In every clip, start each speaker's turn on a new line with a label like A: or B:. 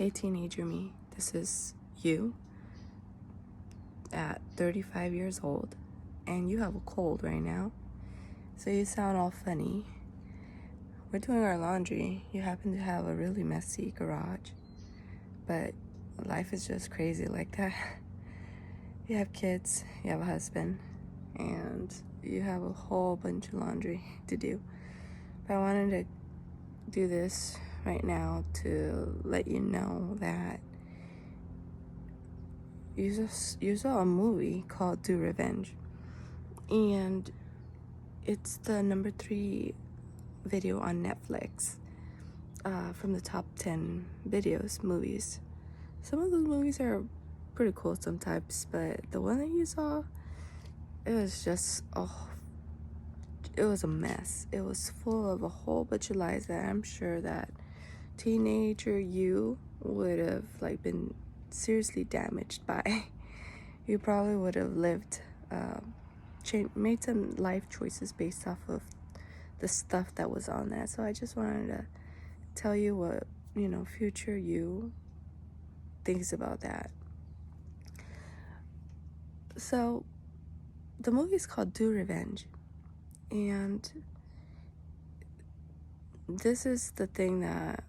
A: Hey teenager me, this is you at 35 years old, and you have a cold right now, so you sound all funny. We're doing our laundry. You happen to have a really messy garage, but life is just crazy like that. You have kids, you have a husband, and you have a whole bunch of laundry to do. But I wanted to do this right now to let you know that you saw a movie called Do Revenge, and it's the number 3 video on Netflix from the top 10 movies. Some of those movies are pretty cool sometimes, but the one that you saw, it was just it was a mess. It was full of a whole bunch of lies that I'm sure that teenager you would have been seriously damaged by. You probably would have made some life choices based off of the stuff that was on that. So I just wanted to tell you what future you thinks about that. So the movie is called Do Revenge, and this is the thing that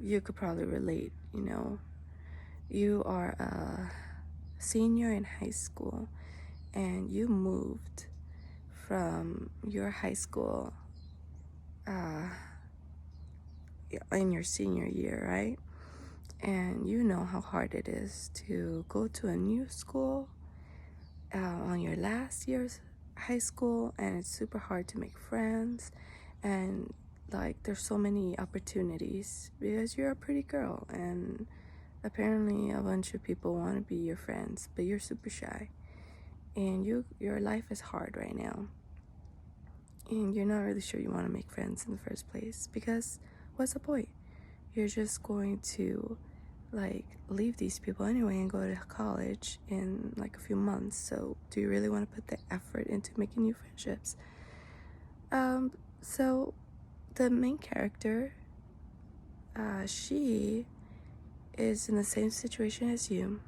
A: you could probably relate. You are a senior in high school, and you moved from your high school in your senior year, right? And you know how hard it is to go to a new school on your last year's high school, and it's super hard to make friends, and there's so many opportunities because you're a pretty girl, and apparently a bunch of people want to be your friends, but you're super shy, and your life is hard right now, and you're not really sure you want to make friends in the first place, because what's the point? You're just going to leave these people anyway and go to college in a few months. So do you really want to put the effort into making new friendships? So the main character, she is in the same situation as you,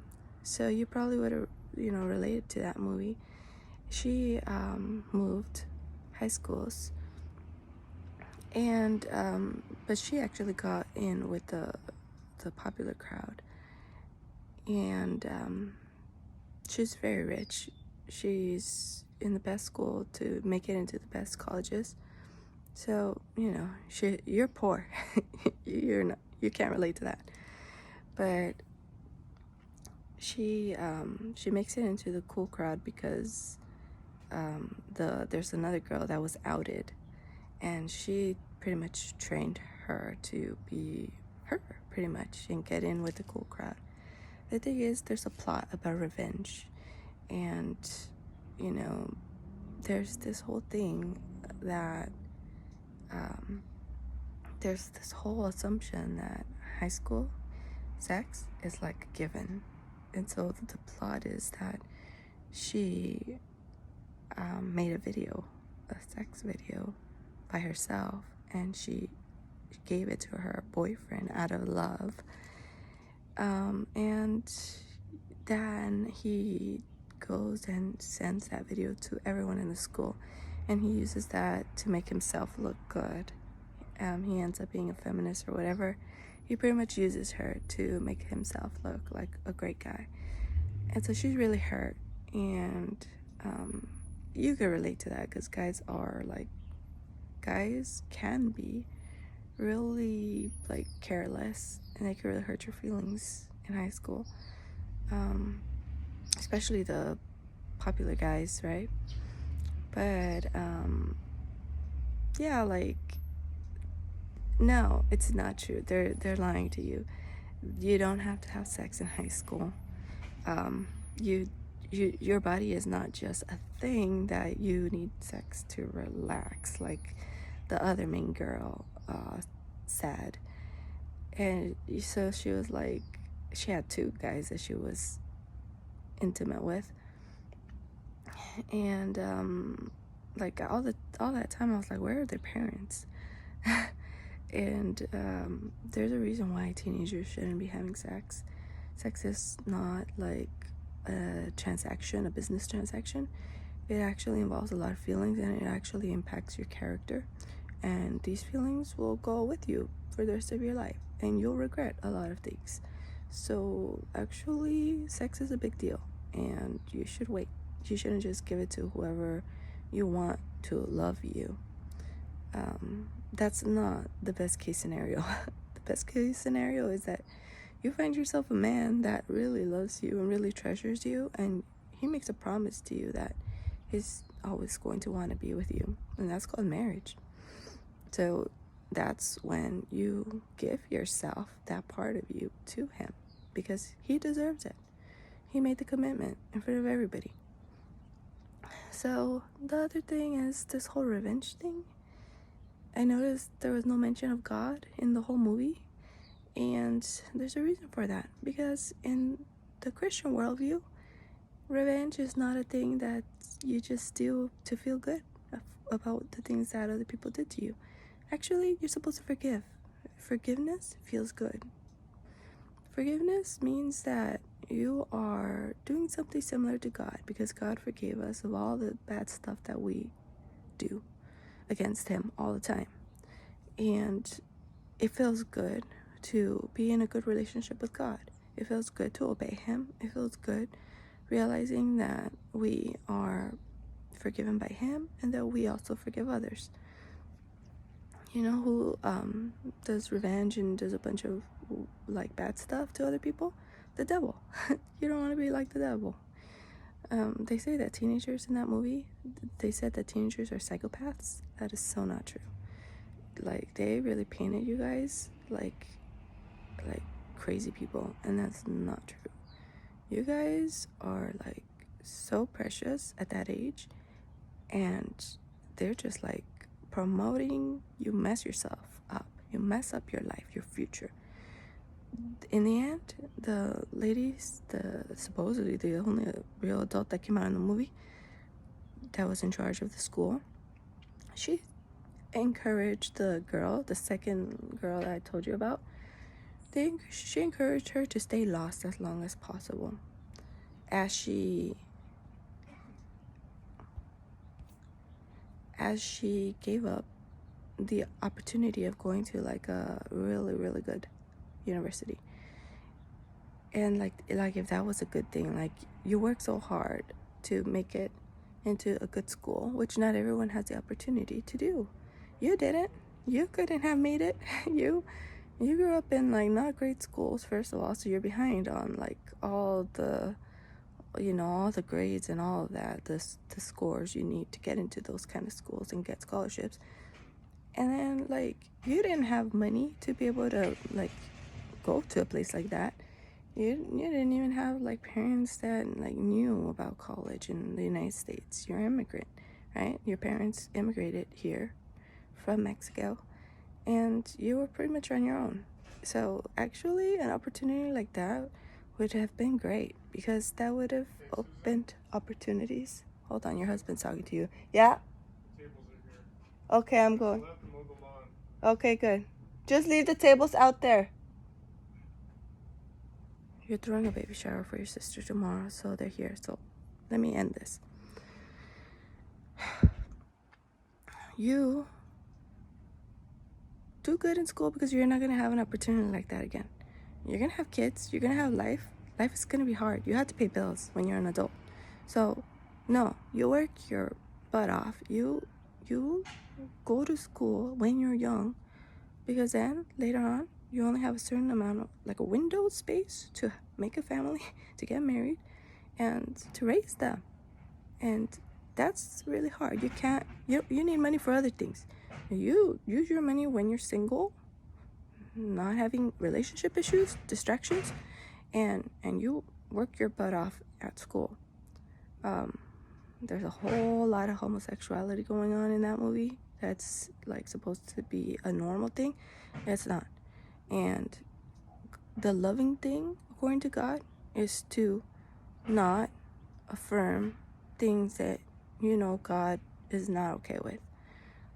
A: so you probably would have related to that movie. She moved high schools, and but she actually got in with the popular crowd, and she's very rich. She's in the best school to make it into the best colleges. So you're poor. You can't relate to that. But she makes it into the cool crowd because there's another girl that was outed, and she pretty much trained her to be her, pretty much, and get in with the cool crowd. The thing is, there's a plot about revenge, and there's this whole thing that there's this whole assumption that high school sex is like a given, and so the plot is that she made a sex video by herself, and she gave it to her boyfriend out of love, and then he goes and sends that video to everyone in the school, and he uses that to make himself look good. He ends up being a feminist or whatever. He pretty much uses her to make himself look like a great guy, and so she's really hurt. And you can relate to that because guys can be really careless, and they can really hurt your feelings in high school, especially the popular guys, right? But yeah, no, it's not true. They're lying to you. You don't have to have sex in high school. Your body is not just a thing that you need sex to relax, like the other main girl said. And so she was she had 2 guys that she was intimate with, and all that time I was like, where are their parents? And there's a reason why teenagers shouldn't be having sex. Sex is not like a transaction, a business transaction. It actually involves a lot of feelings, and it actually impacts your character. And these feelings will go with you for the rest of your life, and you'll regret a lot of things. So actually, sex is a big deal, and you should wait. You shouldn't just give it to whoever you want to love you. That's not the best case scenario. The best case scenario is that you find yourself a man that really loves you and really treasures you, and he makes a promise to you that he's always going to want to be with you, and that's called marriage. So that's when you give yourself, that part of you, to him, because he deserves it. He made the commitment in front of everybody. So the other thing is this whole revenge thing. I noticed there was no mention of God in the whole movie, and there's a reason for that, because in the Christian worldview, revenge is not a thing that you just do to feel good about the things that other people did to you. Actually, you're supposed to forgive. Forgiveness feels good. Forgiveness means that you are doing something similar to God, because God forgave us of all the bad stuff that we do against him all the time. And it feels good to be in a good relationship with God. It feels good to obey him. It feels good realizing that we are forgiven by him and that we also forgive others. You know who does revenge and does a bunch of like bad stuff to other people? The devil. You don't want to be like the devil. They say that teenagers in that movie, they said that teenagers are psychopaths. That is so not true. Like, they really painted you guys like crazy people, and that's not true. You guys are like so precious at that age, and they're just like promoting you mess yourself up. You mess up your life, your future. In the end, the ladies, supposedly the only real adult that came out in the movie that was in charge of the school, she encouraged the girl, the second girl that I told you about. She encouraged her to stay lost as long as possible, as she gave up the opportunity of going to like a really, really good university. And like if that was a good thing, like, you work so hard to make it into a good school, which not everyone has the opportunity to do. You didn't. You couldn't have made it. You grew up in like not great schools, first of all, so you're behind on like all the grades and all of that, the scores you need to get into those kind of schools and get scholarships. And then like you didn't have money to be able to like go to a place like that. You didn't even have like parents that like knew about college in the United States. You're an immigrant, right? Your parents immigrated here from Mexico, and you were pretty much on your own. So actually, an opportunity like that would have been great, because that would have opened opportunities. Hold on, your husband's talking to you. Yeah? The tables are here. Okay, I'm going. Okay, good. Just leave the tables out there. You're throwing a baby shower for your sister tomorrow, so they're here. So let me end this. You do good in school, because you're not going to have an opportunity like that again. You're going to have kids. You're going to have life. Life is going to be hard. You have to pay bills when you're an adult. So, no, you work your butt off. You go to school when you're young, because then later on, you only have a certain amount of, like, a window space to make a family, to get married, and to raise them. And that's really hard. You need money for other things. You use your money when you're single, not having relationship issues, distractions, and you work your butt off at school. There's a whole lot of homosexuality going on in that movie that's like supposed to be a normal thing. It's not. And the loving thing, according to God, is to not affirm things that God is not okay with.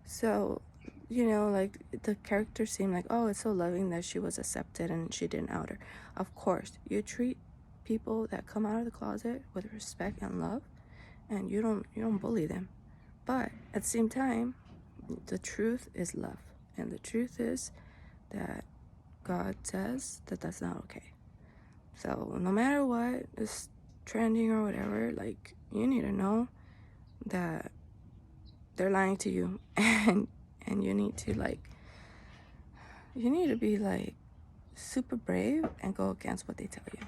A: So you know, like the character seemed like, oh, it's so loving that she was accepted and she didn't out her. Of course, you treat people that come out of the closet with respect and love, and you don't bully them. But at the same time, the truth is love, and the truth is that God says that that's not okay. So no matter what is trending or whatever, like, you need to know that they're lying to you, and you need to be like super brave and go against what they tell you.